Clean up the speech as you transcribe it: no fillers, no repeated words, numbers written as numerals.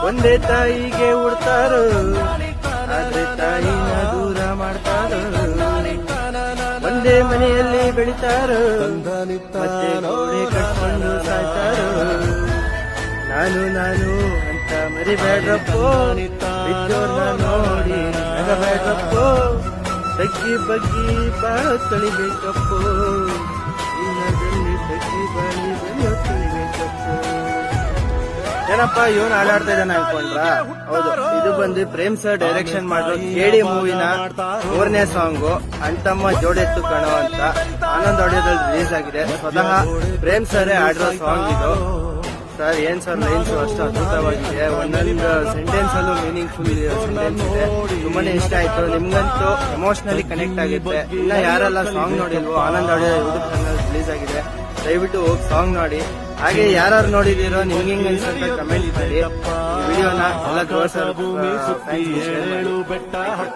ಒಂದೇ ತಾಯಿಗೆ ಉಡ್ತಾರೋ ಆದ್ರೆ ತಾಯಿನ ದೂರ ಮಾಡ್ತಾರೋ ಒಂದೇ ಮನೆಯಲ್ಲಿ ಬೆಳಿತಾರೋ ಮತ್ತೆ ಗೋಡೆ ಕಟ್ಕೊಂಡು ಸಾಯ್ತಾರೋ ನಾನು ನಾನು ಅಂತ ಮರಿಬೇಡ್ರಪ್ಪೋ ಬಿದ್ದೋರ್ನ ನೋಡಿ ನಗಬೇಡ್ರಪ್ಪೋ ತಗ್ಗಿ ಬಗ್ಗಿ ಬಾಳ ತಳಿಬೇಕಪ್ಪೋ ಇನ್ನದಲ್ಲಿ ತಗ್ಗಿ ಬಾಳಿ ಬೆಳೆಯೋ ತಳಿಬೇಕಪ್ಪೋ. ಏನಪ್ಪ ಇವನು ಹಾಡಾಡ್ತಾ ಇದ್ದಾನೆ ಅನ್ಕೊಂಡ್ರ? ಹೌದು, ಇದು ಬಂದು ಪ್ರೇಮ್ ಸರ್ ಡೈರೆಕ್ಷನ್ ಮಾಡೋ ಕೇಡಿ ಮೂವಿನ 4ನೇ ಸಾಂಗು ಅಣ್ತಮ್ಮ ಜೋಡೆತ್ತು ಕಣೋ ಅಂತ ಆನಂದ್ ಆಡಿಯೋದಲ್ಲಿ ರಿಲೀಸ್ ಆಗಿದೆ. ಸ್ವತಃ ಪ್ರೇಮ್ ಸರ್ ಹಾಡಿರೋ ಸಾಂಗ್ ಇದು. ಸರ್ ಏನ್ ಸರ್ ಲೈನ್ಸ್ ಅಷ್ಟು ಅದ್ಭುತವಾಗಿದೆ, ಒಂದೊಂದು ಸೆಂಟೆನ್ಸ್ ಅಲ್ಲೂ ಮೀನಿಂಗ್ಫುಲ್ ಸೆಂಟೆನ್ಸ್ ಇದೆ. ತುಂಬಾನೇ ಇಷ್ಟ ಆಯ್ತು. ನಿಮ್ಗಂತೂ ಎಮೋಷನಲಿ ಕನೆಕ್ಟ್ ಆಗುತ್ತೆ. ಇನ್ನ ಯಾರೆಲ್ಲ ಸಾಂಗ್ ನೋಡಿಲ್ವೋ Anand audio YouTube channel release ಆಗಿದೆ, ದಯವಿಟ್ಟು ಹೋಗಿ ಸಾಂಗ್ ನೋಡಿ. ಹಾಗೆ ಯಾರು ನೋಡಿದಿರೋ ನಿಮ್ಗೆ ಹೆಂಗ್ ಅನ್ಸುತ್ತೆ ಕಮೆಂಟ್ ಮಾಡಿ. ಈ ವಿಡಿಯೋನ ಎಲ್ಲ ತೋರಿಸೋ